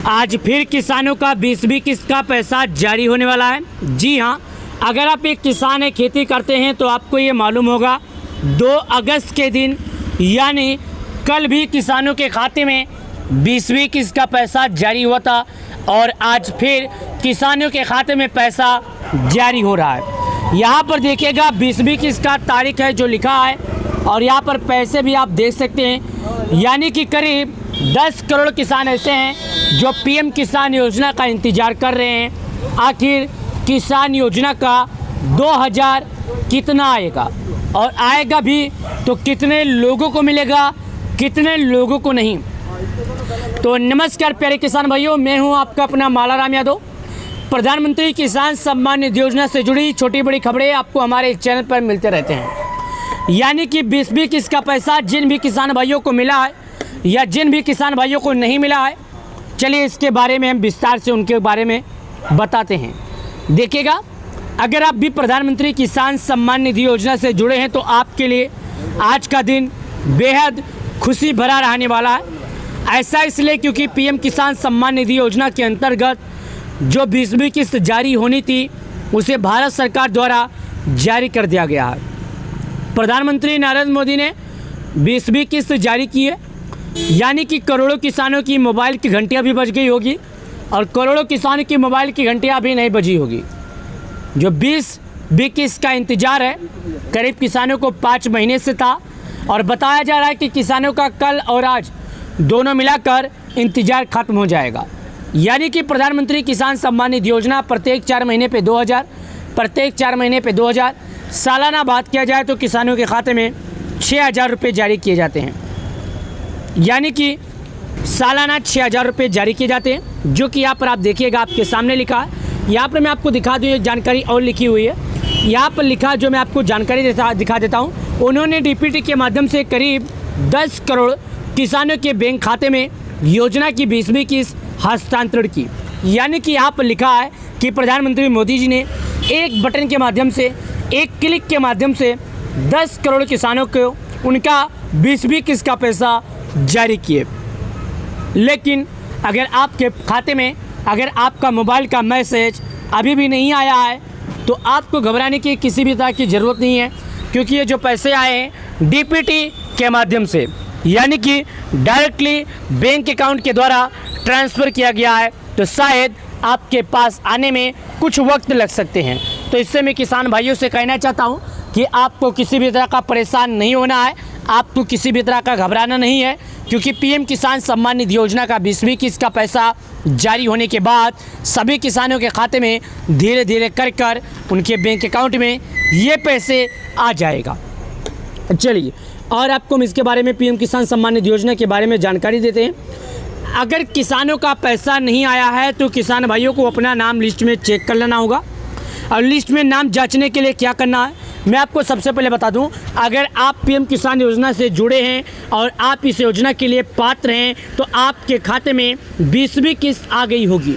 आज फिर किसानों का 20वीं किस्त का पैसा जारी होने वाला है। जी हाँ, अगर आप एक किसान है, खेती करते हैं तो आपको ये मालूम होगा 2 अगस्त के दिन यानी कल भी किसानों के खाते में 20वीं किस्त का पैसा जारी हुआ था और आज फिर किसानों के खाते में पैसा जारी हो रहा है। यहाँ पर देखिएगा 20वीं किस्त का तारीख है जो लिखा है और यहाँ पर पैसे भी आप देख सकते हैं। यानी कि करीब 10 करोड़ किसान ऐसे हैं जो पीएम किसान योजना का इंतज़ार कर रहे हैं। आखिर किसान योजना का 2000 कितना आएगा और आएगा भी तो कितने लोगों को मिलेगा, कितने लोगों को नहीं। तो नमस्कार प्यारे किसान भाइयों, मैं हूं आपका अपना मालाराम यादव। प्रधानमंत्री किसान सम्मान निधि योजना से जुड़ी छोटी बड़ी खबरें आपको हमारे चैनल पर मिलते रहते हैं। यानी कि 20वीं किस्त का पैसा जिन भी किसान भाइयों को मिला है या जिन भी किसान भाइयों को नहीं मिला है, चलिए इसके बारे में हम विस्तार से उनके बारे में बताते हैं। देखिएगा, अगर आप भी प्रधानमंत्री किसान सम्मान निधि योजना से जुड़े हैं तो आपके लिए आज का दिन बेहद खुशी भरा रहने वाला है। ऐसा इसलिए क्योंकि पीएम किसान सम्मान निधि योजना के अंतर्गत जो 20वीं किस्त जारी होनी थी उसे भारत सरकार द्वारा जारी कर दिया गया है। प्रधानमंत्री नरेंद्र मोदी ने 20वीं किस्त जारी की है। यानी कि करोड़ों किसानों की मोबाइल की घंटियां भी बज गई होगी और करोड़ों किसानों की मोबाइल की घंटियां अभी नहीं बजी होगी। जो 20वीं किस्त का इंतज़ार है करीब किसानों को 5 महीने से था और बताया जा रहा है कि किसानों का कल और आज दोनों मिलाकर इंतज़ार खत्म हो जाएगा। यानी कि प्रधानमंत्री किसान सम्मान निधि योजना प्रत्येक 4 महीने पे 2000, प्रत्येक 4 महीने पे 2000, सालाना बात किया जाए तो किसानों के खाते में 6000 रुपये जारी किए जाते हैं। यानी कि सालाना 6000 रुपये जारी किए जाते हैं, जो कि यहाँ पर आप देखिएगा आपके सामने लिखा है। यहाँ पर मैं आपको दिखा दूँ, ये जानकारी और लिखी हुई है। यहाँ पर लिखा जो मैं आपको जानकारी दिखा देता हूँ, उन्होंने डीपीटी के माध्यम से करीब 10 करोड़ किसानों के बैंक खाते में योजना की 20वीं किस्त हस्तांतरण की। यानी कि यहाँ पर लिखा है कि प्रधानमंत्री मोदी जी ने एक बटन के माध्यम से, एक क्लिक के माध्यम से 10 करोड़ किसानों को उनका 20वीं किस्त का पैसा जारी किए। लेकिन अगर आपके खाते में अगर आपका मोबाइल का मैसेज अभी भी नहीं आया है तो आपको घबराने की किसी भी तरह की ज़रूरत नहीं है, क्योंकि ये जो पैसे आए हैं डीपीटी के माध्यम से, यानी कि डायरेक्टली बैंक अकाउंट के द्वारा ट्रांसफ़र किया गया है, तो शायद आपके पास आने में कुछ वक्त लग सकते हैं। तो इससे मैं किसान भाइयों से कहना चाहता हूँ कि आपको किसी भी तरह का परेशान नहीं होना है, आपको किसी भी तरह का घबराना नहीं है, क्योंकि पीएम किसान सम्मान निधि योजना का 20वीं किस्त का पैसा जारी होने के बाद सभी किसानों के खाते में धीरे धीरे कर उनके बैंक अकाउंट में ये पैसे आ जाएगा। चलिए, और आपको हम इसके बारे में पीएम किसान सम्मान निधि योजना के बारे में जानकारी देते हैं। अगर किसानों का पैसा नहीं आया है तो किसान भाइयों को अपना नाम लिस्ट में चेक कर लेना होगा। और लिस्ट में नाम जांचने के लिए क्या करना है मैं आपको सबसे पहले बता दूं। अगर आप पीएम किसान योजना से जुड़े हैं और आप इस योजना के लिए पात्र हैं तो आपके खाते में 20वीं किस्त आ गई होगी।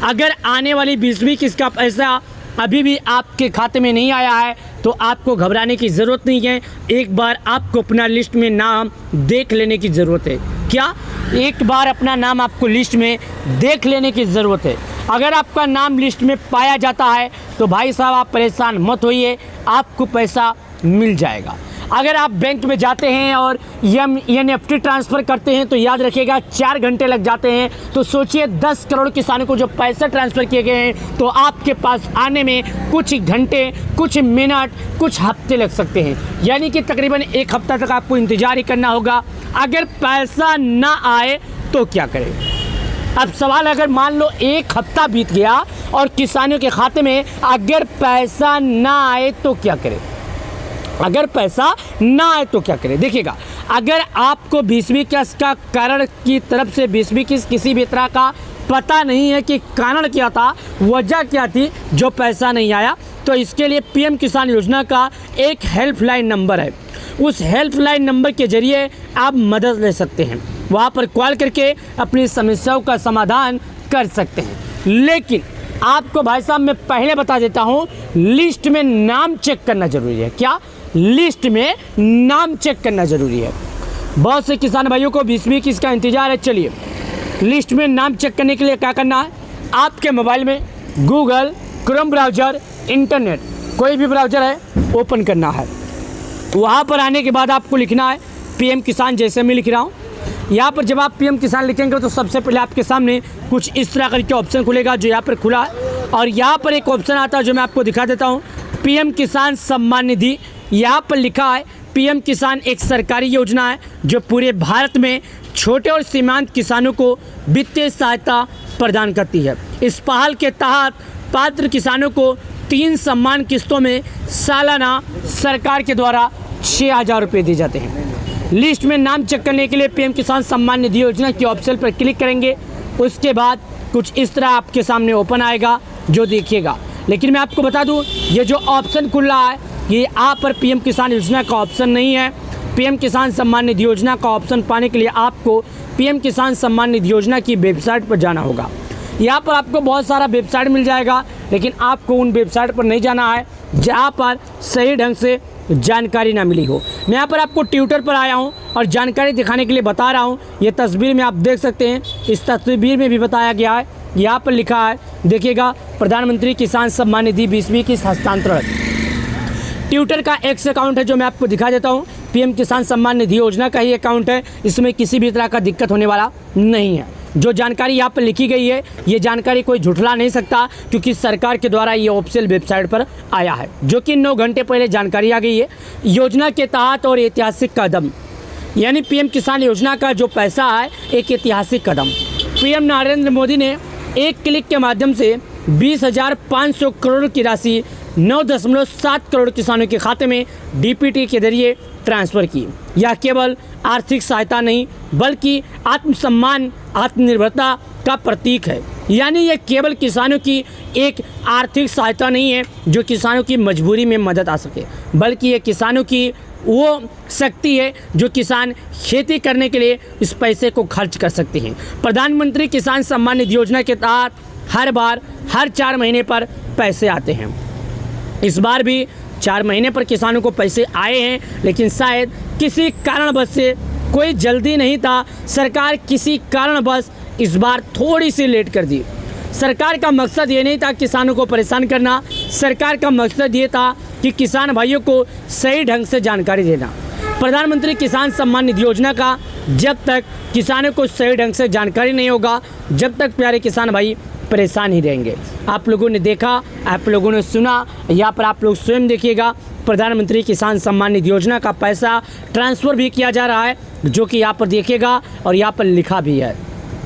अगर आने वाली 20वीं किस्त का पैसा अभी भी आपके खाते में नहीं आया है तो आपको घबराने की ज़रूरत नहीं है। एक बार आपको अपना लिस्ट में नाम देख लेने की ज़रूरत है। क्या? एक बार अपना नाम आपको लिस्ट में देख लेने की ज़रूरत है। अगर आपका नाम लिस्ट में पाया जाता है तो भाई साहब आप परेशान मत होइए, आपको पैसा मिल जाएगा। अगर आप बैंक में जाते हैं और एनईएफटी ट्रांसफ़र करते हैं तो याद रखिएगा 4 घंटे लग जाते हैं। तो सोचिए 10 करोड़ किसानों को जो पैसे ट्रांसफ़र किए गए हैं तो आपके पास आने में कुछ घंटे, कुछ मिनट, कुछ हफ्ते लग सकते हैं। यानी कि तकरीबन 1 हफ्ता तक आपको इंतज़ार ही करना होगा। अगर पैसा ना आए तो क्या करें? अब सवाल, अगर मान लो 1 हफ्ता बीत गया और किसानों के खाते में अगर पैसा ना आए तो क्या करें? अगर पैसा ना आए तो क्या करें? देखिएगा, अगर आपको 20वीं किस्त का कारण की तरफ से 20वीं किस्त किसी भी तरह का पता नहीं है कि कारण क्या था, वजह क्या थी जो पैसा नहीं आया, तो इसके लिए पीएम किसान योजना का एक हेल्पलाइन नंबर है। उस हेल्पलाइन नंबर के जरिए आप मदद ले सकते हैं। वहाँ पर कॉल करके अपनी समस्याओं का समाधान कर सकते हैं। लेकिन आपको भाई साहब मैं पहले बता देता हूँ, लिस्ट में नाम चेक करना ज़रूरी है। क्या? लिस्ट में नाम चेक करना ज़रूरी है। बहुत से किसान भाइयों को 20वीं किस्त का इंतज़ार है। चलिए, लिस्ट में नाम चेक करने के लिए क्या करना है, आपके मोबाइल में गूगल क्रोम ब्राउज़र, इंटरनेट कोई भी ब्राउज़र है ओपन करना है। वहाँ पर आने के बाद आपको लिखना है पीएम किसान, जैसे मैं लिख रहा हूँ। यहाँ पर जब आप पीएम किसान लिखेंगे तो सबसे पहले आपके सामने कुछ इस तरह करके ऑप्शन खुलेगा जो यहाँ पर खुला है, और यहाँ पर एक ऑप्शन आता है जो मैं आपको दिखा देता हूँ, पीएम किसान सम्मान निधि। यहाँ पर लिखा है पीएम किसान एक सरकारी योजना है जो पूरे भारत में छोटे और सीमांत किसानों को वित्तीय सहायता प्रदान करती है। इस पहल के तहत पात्र किसानों को 3 सम्मान किस्तों में सालाना सरकार के द्वारा 6,000 रुपये दिए जाते हैं। लिस्ट में नाम चेक करने के लिए पीएम किसान सम्मान निधि योजना के ऑप्शन पर क्लिक करेंगे। उसके बाद कुछ इस तरह आपके सामने ओपन आएगा जो देखिएगा। लेकिन मैं आपको बता दूं, ये जो ऑप्शन खुल रहा है ये यहाँ पर पीएम किसान योजना का ऑप्शन नहीं है। पीएम किसान सम्मान निधि योजना का ऑप्शन पाने के लिए आपको पीएम किसान सम्मान निधि योजना की वेबसाइट पर जाना होगा। यहाँ पर आपको बहुत सारा वेबसाइट मिल जाएगा, लेकिन आपको उन वेबसाइट पर नहीं जाना है जहाँ पर सही ढंग से जानकारी ना मिली हो। मैं यहाँ पर आपको ट्विटर पर आया हूँ और जानकारी दिखाने के लिए बता रहा हूँ। ये तस्वीर में आप देख सकते हैं, इस तस्वीर में भी बताया गया है, यहाँ पर लिखा है देखिएगा, प्रधानमंत्री किसान सम्मान निधि 20 की हस्तांतरण। ट्विटर का एक्स अकाउंट है जो मैं आपको दिखा देता हूँ। पीएम किसान सम्मान निधि योजना का ही अकाउंट है, इसमें किसी भी तरह का दिक्कत होने वाला नहीं है। जो जानकारी यहाँ पर लिखी गई है ये जानकारी कोई झुठला नहीं सकता, क्योंकि सरकार के द्वारा ये ऑफिशियल वेबसाइट पर आया है, जो कि 9 घंटे पहले जानकारी आ गई है। योजना के तहत और ऐतिहासिक कदम, यानी पीएम किसान योजना का जो पैसा है एक ऐतिहासिक कदम। पीएम नरेंद्र मोदी ने एक क्लिक के माध्यम से 20,500 करोड़ की राशि 9.7 करोड़ किसानों के खाते में डीपीटी के जरिए ट्रांसफ़र की। यह केवल आर्थिक सहायता नहीं बल्कि आत्मसम्मान, आत्मनिर्भरता का प्रतीक है। यानी यह केवल किसानों की एक आर्थिक सहायता नहीं है जो किसानों की मजबूरी में मदद आ सके, बल्कि ये किसानों की वो शक्ति है जो किसान खेती करने के लिए इस पैसे को खर्च कर सकते हैं। प्रधानमंत्री किसान सम्मान निधि योजना के तहत हर 4 महीने पर पैसे आते हैं। इस बार भी 4 महीने पर किसानों को पैसे आए हैं, लेकिन शायद किसी कारणवश से कोई जल्दी नहीं था, सरकार किसी कारणवश इस बार थोड़ी सी लेट कर दी। सरकार का मकसद ये नहीं था किसानों को परेशान करना, सरकार का मकसद ये था कि किसान भाइयों को सही ढंग से जानकारी देना। प्रधानमंत्री किसान सम्मान निधि योजना का जब तक किसानों को सही ढंग से जानकारी नहीं होगा, जब तक प्यारे किसान भाई परेशान ही रहेंगे। आप लोगों ने देखा, आप लोगों ने सुना, यहाँ पर आप लोग स्वयं देखिएगा, प्रधानमंत्री किसान सम्मान निधि योजना का पैसा ट्रांसफ़र भी किया जा रहा है, जो कि यहाँ पर देखिएगा और यहाँ पर लिखा भी है।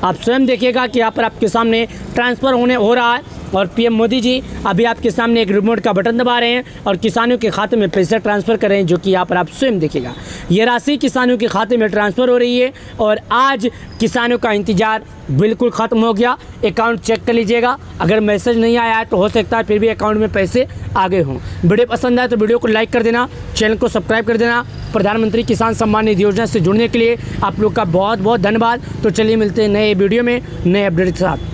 आप स्वयं देखिएगा कि यहाँ पर आपके सामने ट्रांसफ़र हो रहा है, और पीएम मोदी जी अभी आपके सामने एक रिमोट का बटन दबा रहे हैं और किसानों के खाते में पैसा ट्रांसफ़र कर रहे हैं, जो कि यहाँ पर आप स्वयं देखिएगा। ये राशि किसानों के खाते में ट्रांसफ़र हो रही है और आज किसानों का इंतज़ार बिल्कुल ख़त्म हो गया। अकाउंट चेक कर लीजिएगा, अगर मैसेज नहीं आया है तो हो सकता है फिर भी अकाउंट में पैसे आ गए हों। वीडियो पसंद आए तो वीडियो को लाइक कर देना, चैनल को सब्सक्राइब कर देना। प्रधानमंत्री किसान सम्मान निधि योजना से जुड़ने के लिए आप लोग का बहुत बहुत धन्यवाद। तो चलिए मिलते हैं नए वीडियो में नए अपडेट के साथ।